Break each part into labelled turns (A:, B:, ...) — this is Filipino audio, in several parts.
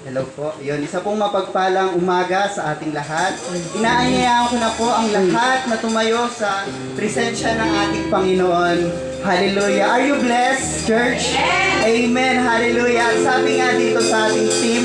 A: Hello po. Yun, isa pong mapagpalang umaga sa ating lahat. Inaanyayahan ko na po ang lahat na tumayo sa presensya ng ating Panginoon. Hallelujah. Are you blessed, church? Amen. Hallelujah. At sabi nga dito sa ating team,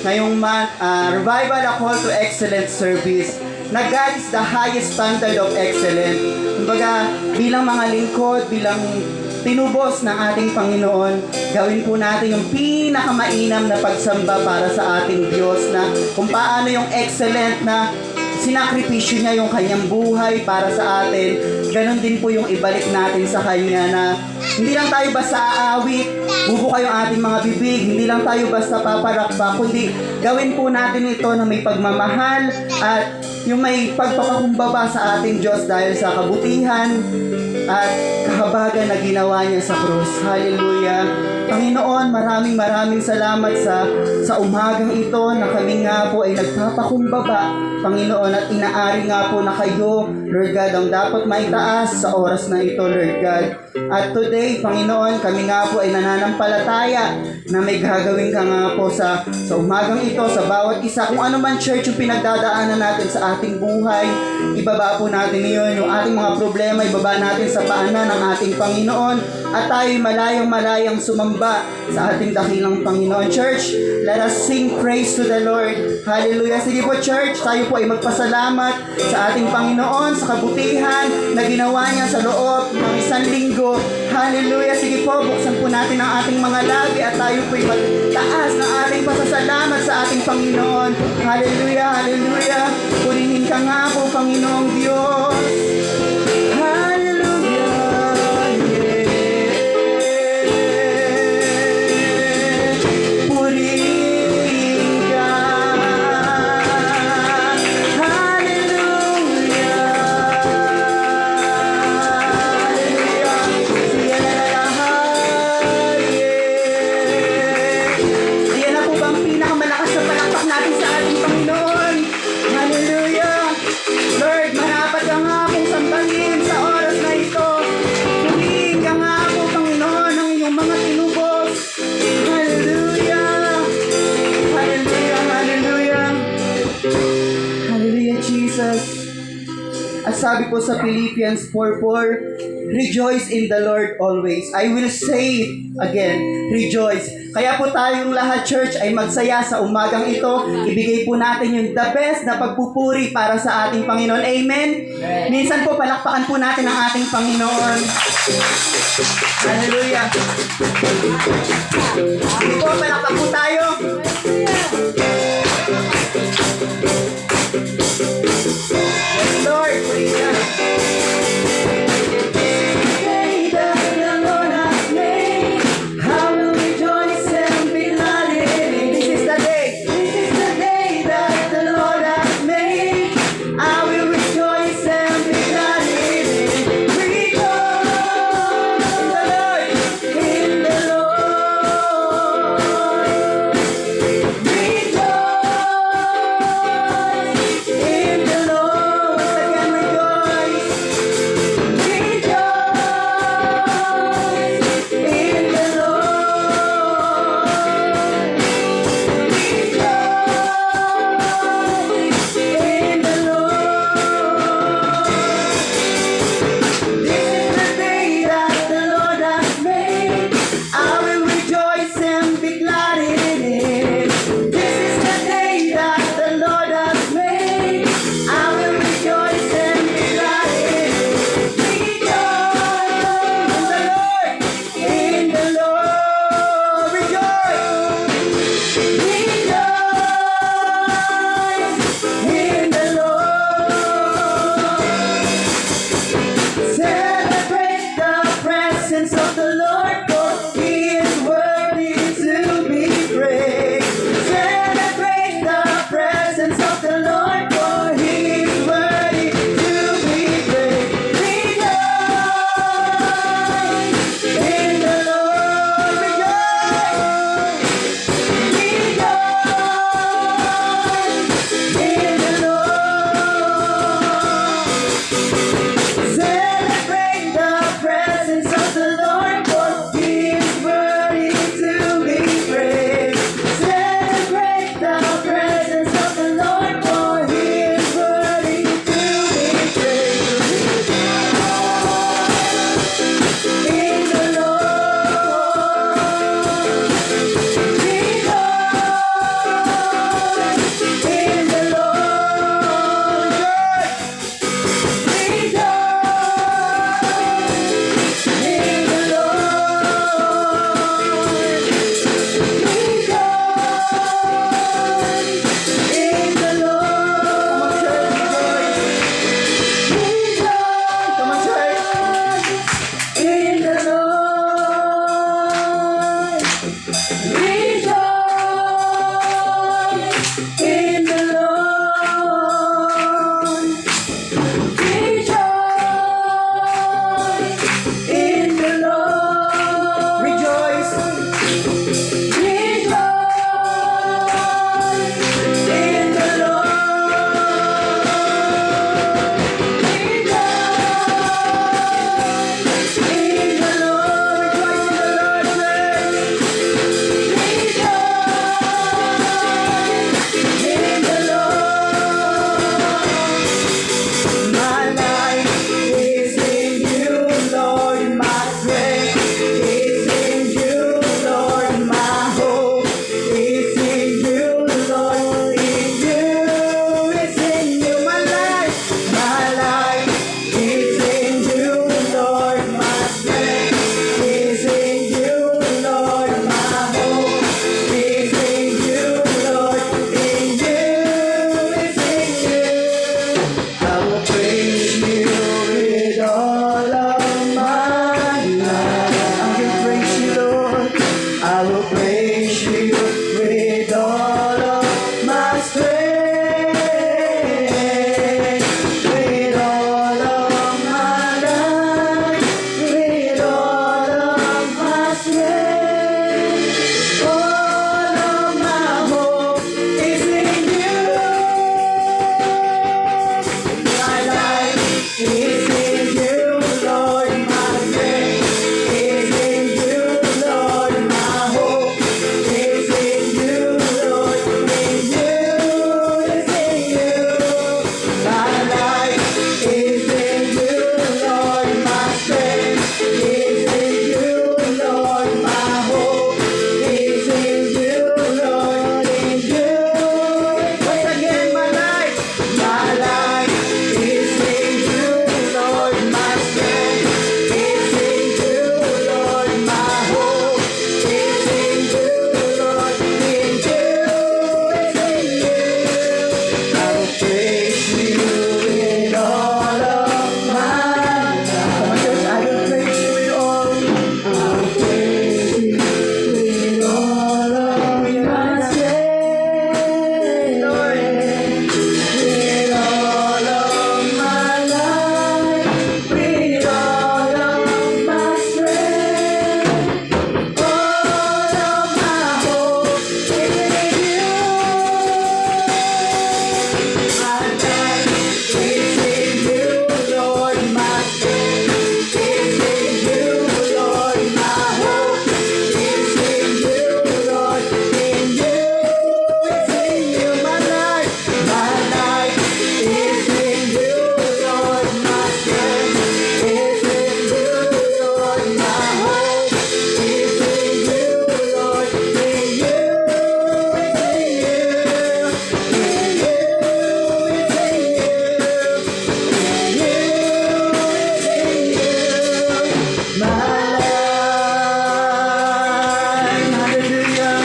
A: ngayong month, Revival, a call to excellent service, na God is the highest standard of excellence. Kumbaga, bilang mga lingkod, bilang tinubos ng ating Panginoon, gawin po natin yung pinakamainam na pagsamba para sa ating Diyos, na kung paano yung excellent na sinakripisyo niya yung kanyang buhay para sa atin. Ganon din po yung ibalik natin sa Kanya, na hindi lang tayo basta aawit, bubuka yung ating mga bibig, hindi lang tayo basta paparakpa, kundi gawin po natin ito na may pagmamahal at yung may pagpapakumbaba sa ating Diyos dahil sa kabutihan at kahabagan na ginawa niya sa krus. Hallelujah. Panginoon, maraming salamat sa umagang ito na kami nga po ay nagpapakumbaba, Panginoon, at inaari nga po na kayo, Lord God, ang dapat maitaas sa oras na ito, Lord God. At today, Panginoon, kami nga po ay nananampalataya na may gagawin ka nga po sa umagang ito, sa bawat isa. Kung ano man, church, yung pinagdadaanan natin sa ating buhay, ibaba po natin yun. Yung ating mga problema, ibaba natin sa paanan ng ating Panginoon. At tayo'y malayang sumamba sa ating dakilang Panginoon. Church, let us sing praise to the Lord. Hallelujah. Sige po, church, tayo po ay magpasalamat sa ating Panginoon sa kabutihan na ginawa niya sa loob ng isang linggo. Hallelujah. Sige po, buksan po natin ang ating mga labi at tayo po ay magtaas ng ating pasasalamat sa ating Panginoon. Hallelujah, hallelujah. Purihin ka nga po, Panginoong Diyos. At sabi po sa Philippians 4:4, rejoice in the Lord always. I will say it again, rejoice. Kaya po tayong lahat, church, ay magsaya sa umagang ito. Ibigay po natin yung the best na pagpupuri para sa ating Panginoon. Amen? Minsan po, palakpakan po natin ang ating Panginoon. Hallelujah. Sige po, palakpak po tayo. Yes, Lord, praise God. in the Lord. Rejoice in the Lord. Rejoice. Rejoice in the Lord. Rejoice in the Lord. Rejoice in the Lord. My life is in you, Lord. My strength is in you, Lord. My hope is in you, Lord. In you, it's in you. My life is in you, Lord. My strength is in you, Lord. My hope is in you, Lord. In you, it's in you. I will praise you with all of my life. I will praise you, Lord. I will praise you with all of my strength. With all of my life. With all of my strength. All of my hope is in you. My life is in you, Lord. My strength is in you, Lord. My hope is in you, Lord. In you, it's in you. My life is in you, Lord. My strength is in you, Lord. My hope is in you, Lord. In you, once again, my life is in you, Lord. My strength is in you, Lord. My hope is in you, Lord. In you, it's in you. I will praise you with all of my life. Come on, church, I will praise you with all. I will praise you with all of my strength, Lord. With all of my life, with all of my strength, all of my hope is in you. My life is in you, Lord. My strength is in you, Lord. My hope is in you, Lord. In you, it's in you. My life is in you, Lord. My strength is in you, Lord. My hope is in you, Lord. In you, it's in you. In you, it's in you. In you, it's in you. My life, hallelujah,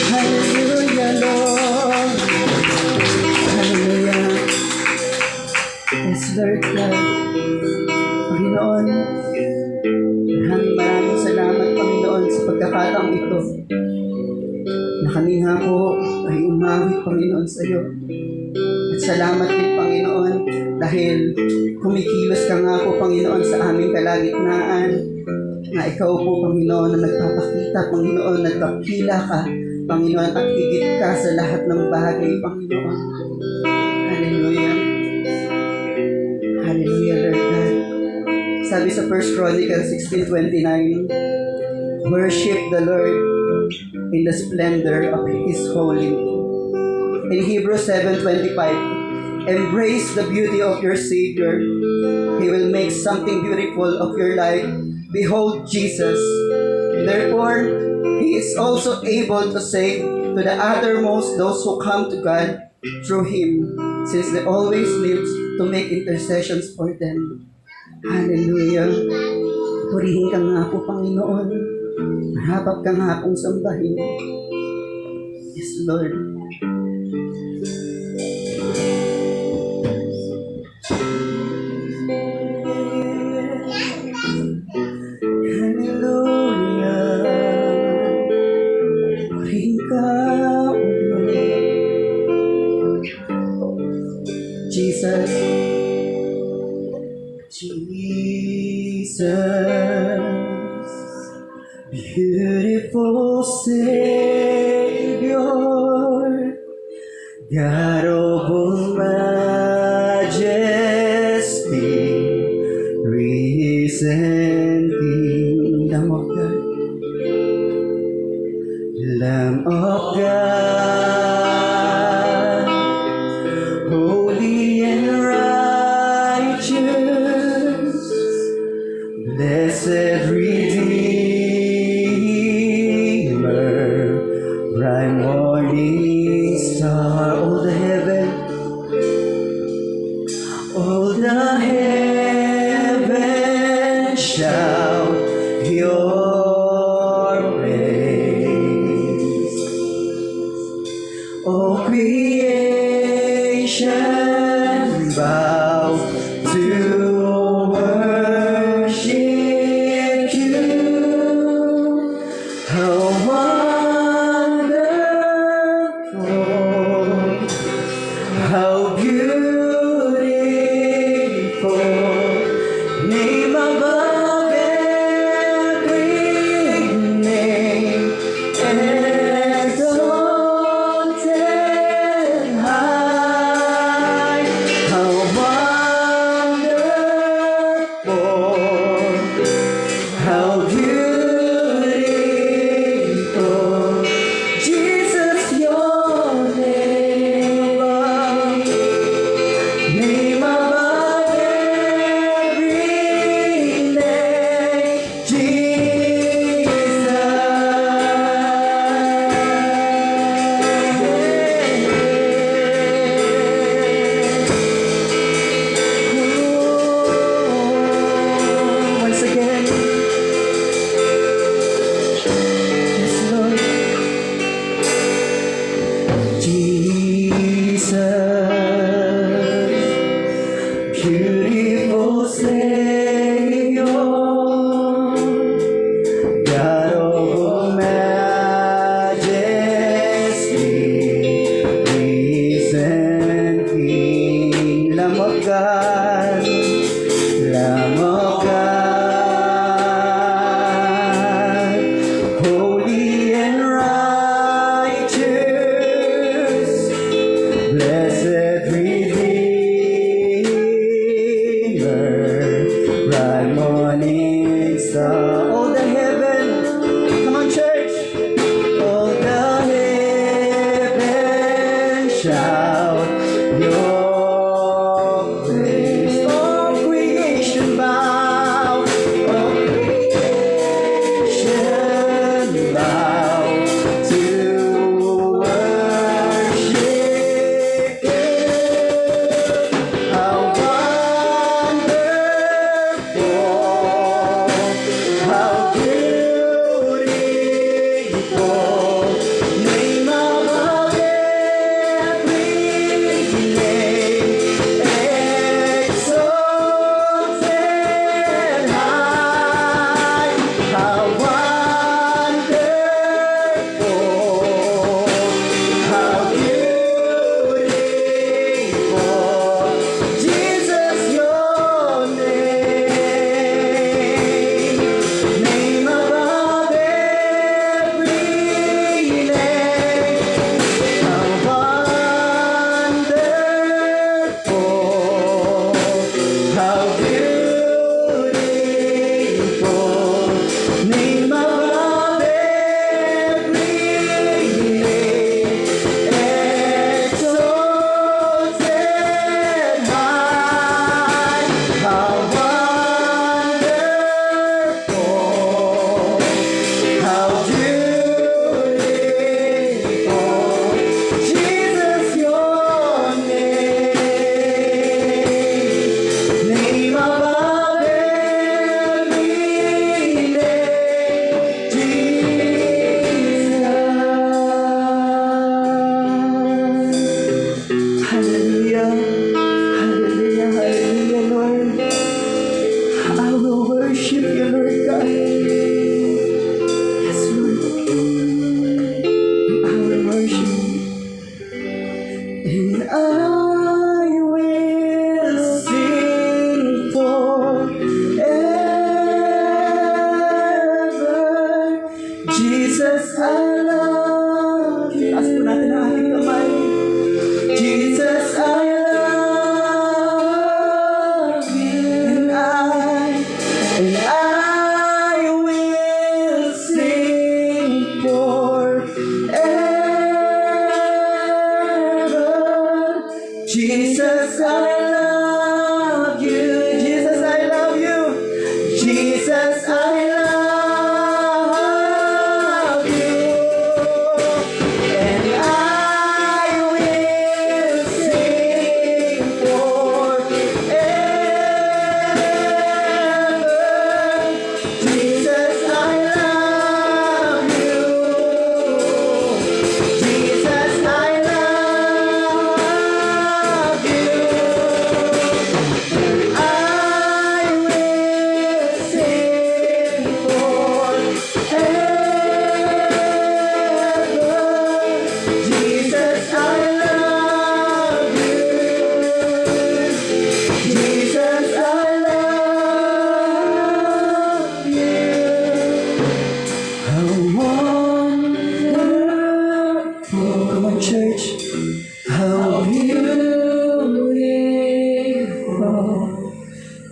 A: hallelujah, Lord, hallelujah. Yes, Lord God, Panginoon, maraming salamat, Panginoon, sa pagkakataong ito na kami nga po ay umawit, Panginoon, sa iyo. At salamat din, Panginoon, dahil kumikilos ka nga po, Panginoon, sa aming kalagitnaan, na ikaw po, Panginoon, na nagpapakita, Panginoon, nagpakila ka, Panginoon, at higit ka sa lahat ng bagay, Panginoon. Hallelujah. Hallelujah, Lord God. Sabi sa 1 Chronicles 16:29, worship the Lord in the splendor of His holiness. In Hebrews 7:25, embrace the beauty of your Savior. He will make something beautiful of your life. Behold Jesus. Therefore, He is also able to save to the uttermost those who come to God through Him, since He always lives to make intercessions for them. Hallelujah. Purihin ka nga po, Panginoon. Mahapag ka nga pong sambahin. Yes, Lord. Hallelujah. Purihin ka, O Lord. Jesus. Jesus, beautiful Savior, God of all majesty, risen King, Lamb of God, holy and righteous, blessed Redeemer, bright morning star, all the heavens shout your praise. All creation bow to worship you. How wonderful, how beautiful, name above every name, exalted high. How wonderful, how beautiful, Jesus, your name above every name, once again, yes, Lord. Jesus, beautiful Savior, God of all majesty, risen King, Lamb of God, Lamb of God, holy and righteous, blessed Redeemer, bright morning star. All the heaven, come on, church. All the heaven shout your praise. All creation bow. All creation bow to worship you. How wonderful, how beautiful, name above every name, exalted high. How wonderful, how beautiful, Jesus, your name above every name. How wonderful, how beautiful, name above every name, exalted high. How wonderful, how beautiful, Jesus, your name above every name, Jesus. Hallelujah, hallelujah, hallelujah, Lord. I will worship you, Lord God. Yes, Lord. I will worship you. And I will Jesus, I love you. Jesus, I love you. Jesus, I love you. And I will sing forever. Jesus, I love you. Jesus, I love you. I will sing forever. Jesus, I love you. Jesus, I love you. How wonderful, come on, church. How beautiful,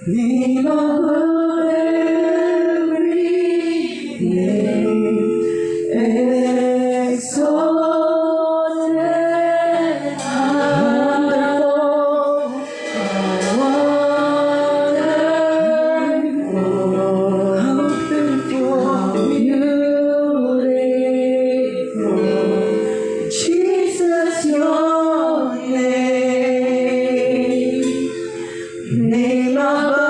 A: name above every name, exalted, wonderful, how beautiful, Jesus, your name above.